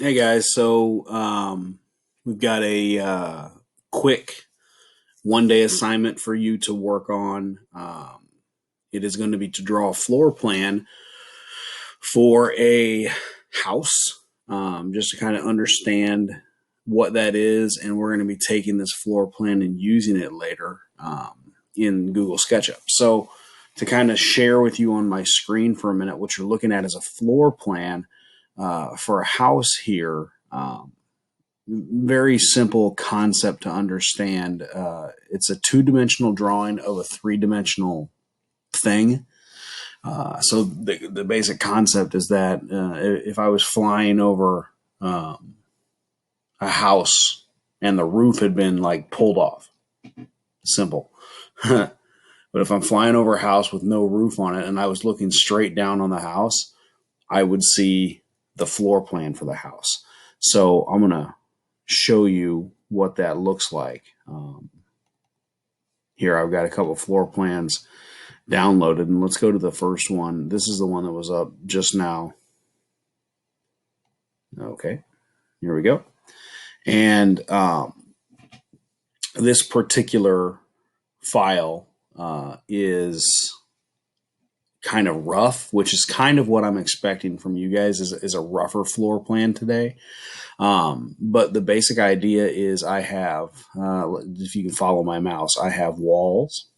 Hey guys, so we've got a quick 1 day assignment for you to work on. It is going to be to draw a floor plan for a house, just to kind of understand what that is, and we're going to be taking this floor plan and using it later in Google SketchUp. So, to kind of share with you on my screen for a minute, what you're looking at is a floor plan for a house here. Very simple concept to understand. It's a two-dimensional drawing of a three-dimensional thing. So the basic concept is that if I was flying over a house and the roof had been like pulled off, simple. But if I'm flying over a house with no roof on it and I was looking straight down on the house, I would see the floor plan for the house. So I'm going to show you what that looks like. Here I've got a couple floor plans downloaded, and let's go to the first one. This is the one that was up just now. Okay, here we go. And this particular file is kind of rough, which is kind of what I'm expecting from you guys is a rougher floor plan today. But the basic idea is I have, if you can follow my mouse, I have walls,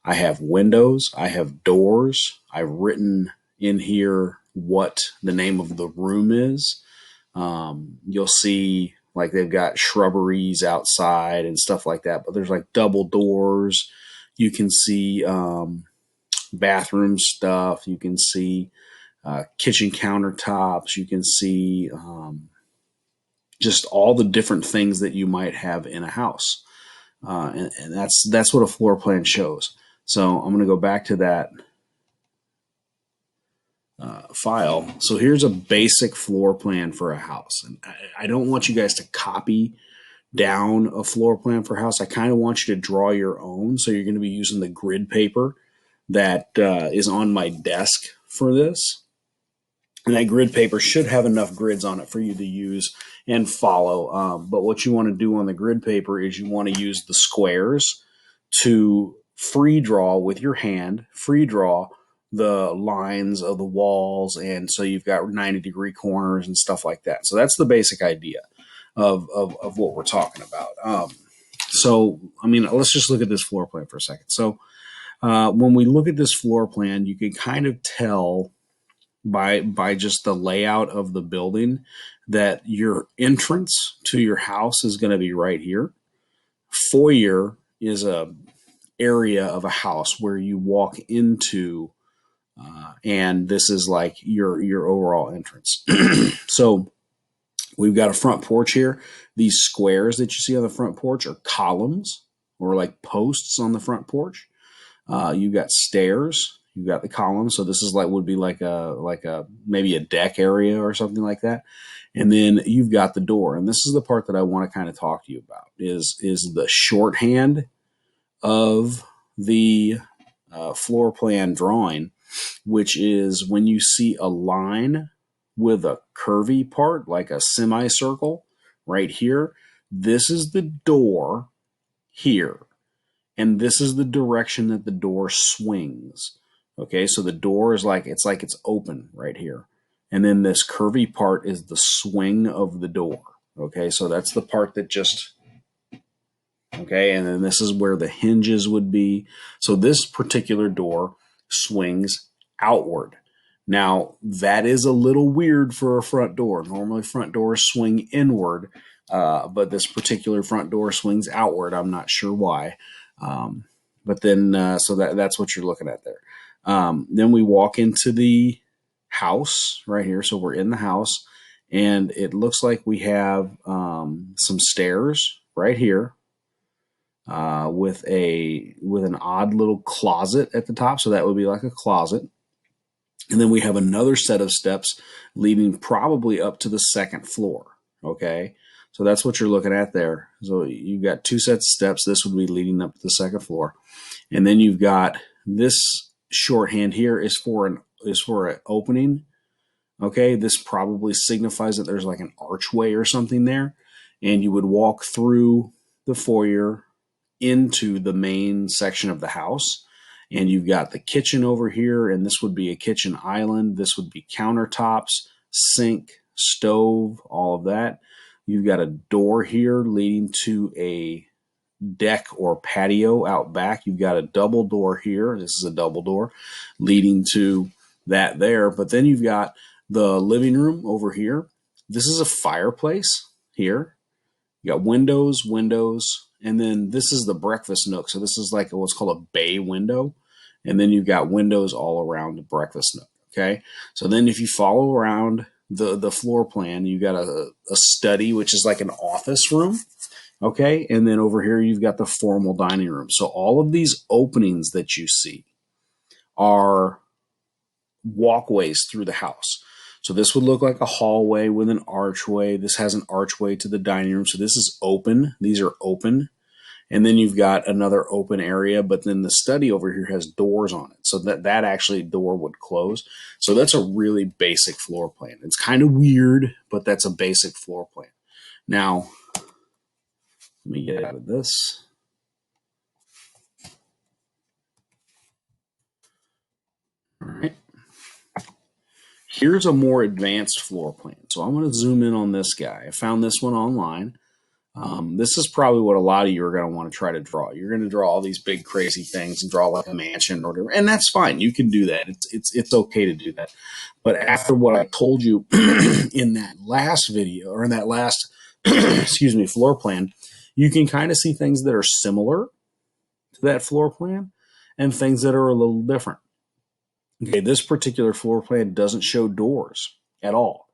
I have windows, I have doors. I've written in here what the name of the room is. You'll see like they've got shrubberies outside and stuff like that, but there's like double doors. You can see bathroom stuff. You can see kitchen countertops. You can see just all the different things that you might have in a house, and that's what a floor plan shows. So I'm going to go back to that file. So here's a basic floor plan for a house, and I don't want you guys to copy down a floor plan for a house. I kind of want you to draw your own. So you're going to be using the grid paper that is on my desk for this. And that grid paper should have enough grids on it for you to use and follow. But what you want to do on the grid paper is you want to use the squares to free draw with your hand, free draw the lines of the walls. And so you've got 90-degree corners and stuff like that. So that's the basic idea of what we're talking about. So, I mean, let's just look at this floor plan for a second. So when we look at this floor plan, you can kind of tell by just the layout of the building that your entrance to your house is going to be right here. Foyer is a area of a house where you walk into, and this is like your overall entrance. So we've got a front porch here. These squares that you see on the front porch are columns or like posts on the front porch. You've got stairs. You've got the columns. So this is would be like a maybe a deck area or something like that. And then you've got the door. And this is the part that I want to kind of talk to you about is the shorthand of the floor plan drawing, which is when you see a line with a curvy part, like a semicircle right here, this is the door here. And this is the direction that the door swings. Okay, so the door is it's open right here. And then this curvy part is the swing of the door. Okay, so that's the part that just, okay, and then this is where the hinges would be. So this particular door swings outward. Now, that is a little weird for a front door. Normally, front doors swing inward, but this particular front door swings outward. I'm not sure why. But then, so that's what you're looking at there. Then we walk into the house right here. So we're in the house, and it looks like we have some stairs right here with an odd little closet at the top. So that would be like a closet. And then we have another set of steps leading probably up to the second floor. Okay. So that's what you're looking at there. So you've got two sets of steps. This would be leading up to the second floor. And then you've got this shorthand here is for an opening Okay, this probably signifies that there's like an archway or something there, and you would walk through the foyer into the main section of the house. And you've got the kitchen over here, and this would be a kitchen island. This would be countertops, sink, stove, all of that. You've got a door here leading to a deck or patio out back. You've got a double door here. This is a double door leading to that there. But then you've got the living room over here. This is a fireplace here. You got windows, and then this is the breakfast nook. So this is like what's called a bay window. And then you've got windows all around the breakfast nook. Okay. So then if you follow around the floor plan, you've got a study, which is like an office room. Okay. And then over here, you've got the formal dining room. So all of these openings that you see are walkways through the house. So this would look like a hallway with an archway. This has an archway to the dining room. So this is open. These are open. And then you've got another open area, but then the study over here has doors on it. So that actually door would close. So that's a really basic floor plan. It's kind of weird, but that's a basic floor plan. Now, let me get out of this. All right. Here's a more advanced floor plan. So I'm going to zoom in on this guy. I found this one online. This is probably what a lot of you are going to want to try to draw. You're going to draw all these big crazy things and draw like a mansion or whatever, and that's fine. You can do that. It's okay to do that. But after what I told you in that last video or in that last excuse me floor plan, you can kind of see things that are similar to that floor plan and things that are a little different. Okay, this particular floor plan doesn't show doors at all,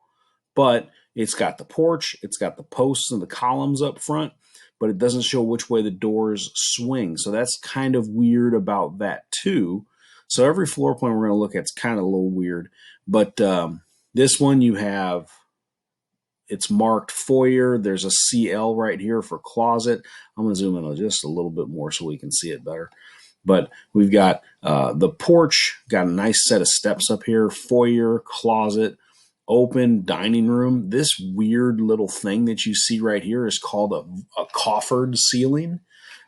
but it's got the porch, it's got the posts and the columns up front, but it doesn't show which way the doors swing. So that's kind of weird about that too. So every floor plan we're going to look at is kind of a little weird, but this one you have, it's marked foyer. There's a CL right here for closet. I'm going to zoom in just a little bit more so we can see it better. But we've got the porch, got a nice set of steps up here, foyer, closet, open dining room. This weird little thing that you see right here is called a coffered ceiling.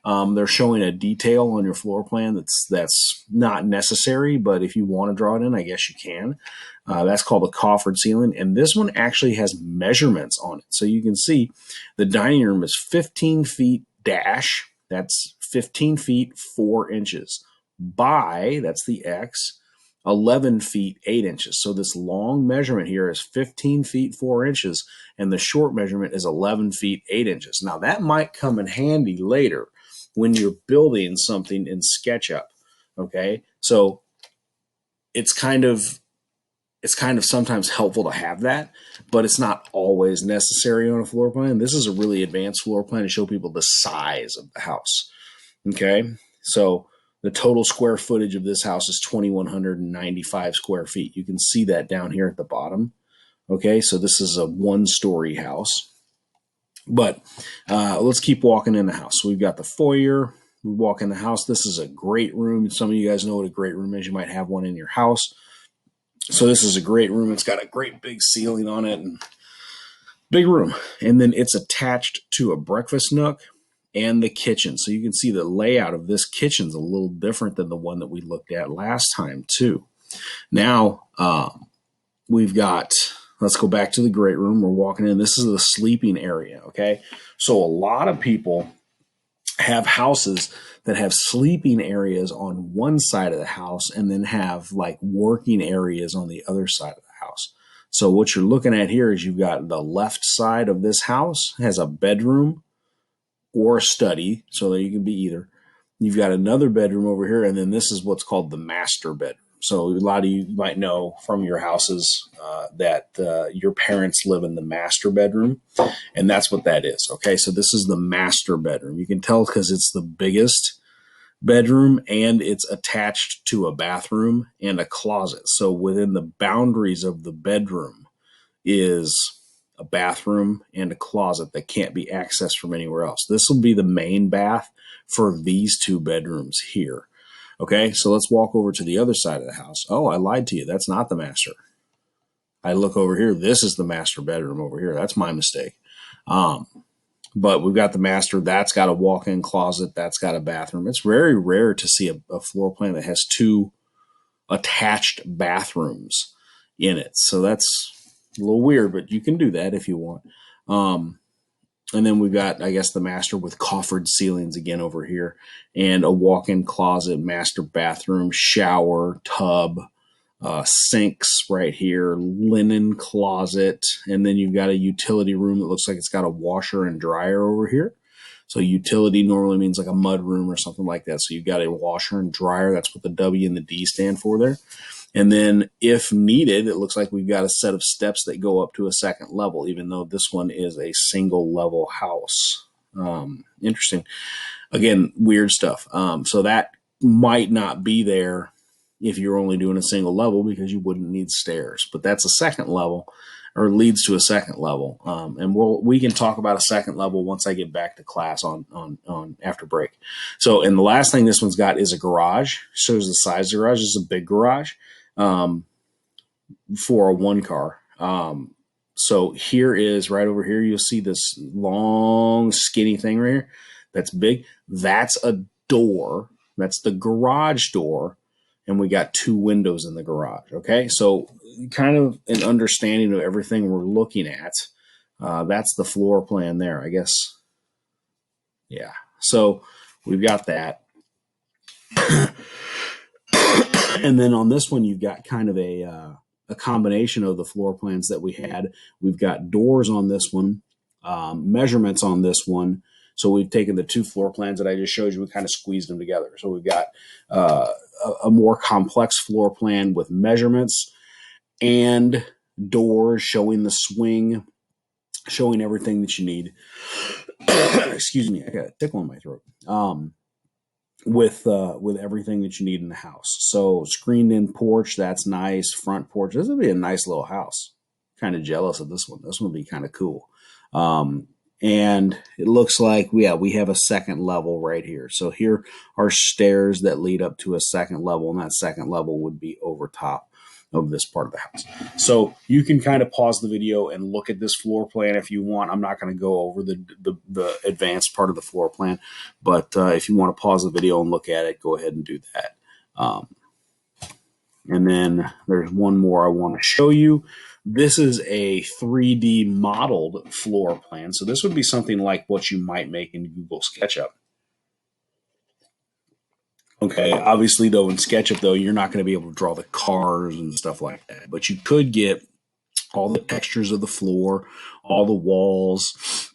They're showing a detail on your floor plan that's not necessary, but if you want to draw it in, I guess you can. That's called a coffered ceiling, and this one actually has measurements on it. So you can see the dining room is 15 feet dash. That's 15 feet 4 inches by, that's the X, 11 feet 8 inches. So this long measurement here is 15 feet 4 inches, and the short measurement is 11 feet 8 inches. Now that might come in handy later when you're building something in SketchUp. Okay, so it's kind of sometimes helpful to have that, but it's not always necessary on a floor plan. This is a really advanced floor plan to show people the size of the house. Okay, so the total square footage of this house is 2,195 square feet. You can see that down here at the bottom. Okay, so this is a one-story house. But let's keep walking in the house. So we've got the foyer. We walk in the house. This is a great room. Some of you guys know what a great room is. You might have one in your house. So this is a great room. It's got a great big ceiling on it and big room. And then it's attached to a breakfast nook and the kitchen. So you can see the layout of this kitchen's a little different than the one that we looked at last time too. Now we've got, let's go back to the great room. We're walking in. This is the sleeping area. Okay. So a lot of people have houses that have sleeping areas on one side of the house and then have like working areas on the other side of the house. So what you're looking at here is you've got the left side of this house has a bedroom or a study, so that you can be either. You've got another bedroom over here, and then this is what's called the master bedroom. So a lot of you might know from your houses that your parents live in the master bedroom, and that's what that is. Okay, so this is the master bedroom. You can tell because it's the biggest bedroom and it's attached to a bathroom and a closet. So within the boundaries of the bedroom is a bathroom and a closet that can't be accessed from anywhere else. This will be the main bath for these two bedrooms here. Okay, so let's walk over to the other side of the house. Oh, I lied to you. That's not the master. I look over here. This is the master bedroom over here. That's my mistake. But we've got the master. That's got a walk-in closet. That's got a bathroom. It's very rare to see a floor plan that has two attached bathrooms in it. So that's a little weird, but you can do that if you want. And then we've got, I guess, the master with coffered ceilings again over here, and a walk-in closet, master bathroom, shower, tub, sinks right here, linen closet, and then you've got a utility room that looks like it's got a washer and dryer over here. So utility normally means like a mud room or something like that. So you've got a washer and dryer. That's what the W and the D stand for there. And then if needed, it looks like we've got a set of steps that go up to a second level, even though this one is a single level house. Interesting. Again, weird stuff. So that might not be there if you're only doing a single level because you wouldn't need stairs, but that's a second level, or leads to a second level. And we can talk about a second level once I get back to class on after break. So, and the last thing this one's got is a garage. Shows the size of the garage. This is a big garage for a one car. So here is right over here. You'll see this long skinny thing right here. That's big. That's a door. That's the garage door. And we got two windows in the garage. Okay. So kind of an understanding of everything we're looking at. That's the floor plan there, I guess. Yeah. So we've got that. And then on this one, you've got kind of a combination of the floor plans that we had. We've got doors on this one, measurements on this one. So we've taken the two floor plans that I just showed you, we kind of squeezed them together. So we've got a more complex floor plan with measurements and doors showing the swing, showing everything that you need. Excuse me, I got a tickle in my throat. With everything that you need in the house. So screened in porch, that's nice. Front porch, this would be a nice little house. Kind of jealous of this one. This one would be kind of cool. And it looks like we have a second level right here. So here are stairs that lead up to a second level, and that second level would be over top of this part of the house. So you can kind of pause the video and look at this floor plan if you want. I'm not going to go over the advanced part of the floor plan, but if you want to pause the video and look at it, go ahead and do that. And then there's one more I want to show you. This is a 3D modeled floor plan. So this would be something like what you might make in Google SketchUp. Okay, obviously, though, in SketchUp, though, you're not going to be able to draw the cars and stuff like that. But you could get all the textures of the floor, all the walls,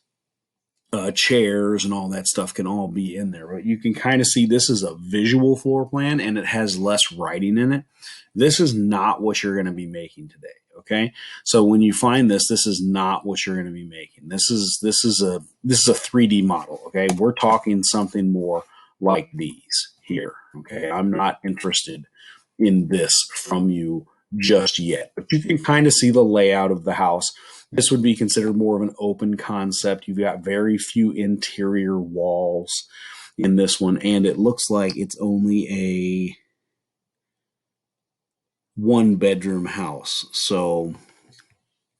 chairs, and all that stuff can all be in there. But you can kind of see this is a visual floor plan, and it has less writing in it. This is not what you're going to be making today. Okay, so when you find this, this is not what you're going to be making. This is a 3D model. Okay, we're talking something more like these here. Okay, I'm not interested in this from you just yet, but you can kind of see the layout of the house. This would be considered more of an open concept. You've got very few interior walls in this one, and it looks like it's only a one bedroom house. So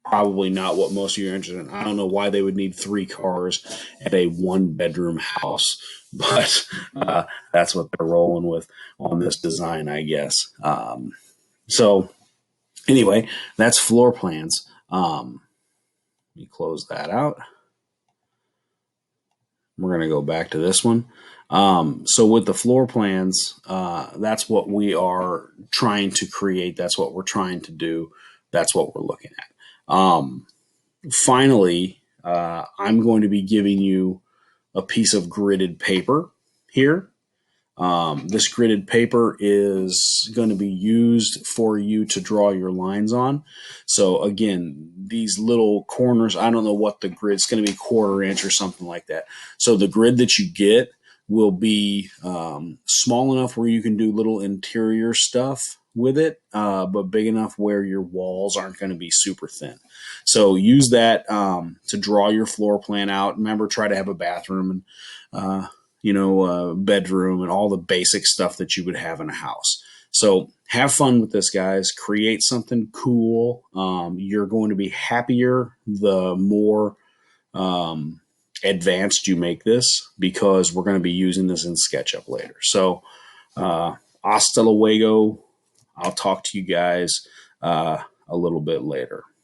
probably not what most of you are interested in. I don't know why they would need 3 cars at a one bedroom house, but that's what they're rolling with on this design, I guess. So anyway, that's floor plans. Let me close that out. We're going to go back to this one. So with the floor plans, that's what we are trying to create. That's what we're trying to do. That's what we're looking at. Finally, I'm going to be giving you a piece of gridded paper here. This gridded paper is going to be used for you to draw your lines on. So again, these little corners, I don't know what the grid's going to be, 1/4 inch or something like that. So the grid that you get will be small enough where you can do little interior stuff with it, but big enough where your walls aren't going to be super thin. So use that to draw your floor plan out. Remember, try to have a bathroom and bedroom and all the basic stuff that you would have in a house. So have fun with this, guys. Create something cool. You're going to be happier the more advanced you make this, because we're going to be using this in SketchUp later. So, hasta luego. I'll talk to you guys a little bit later.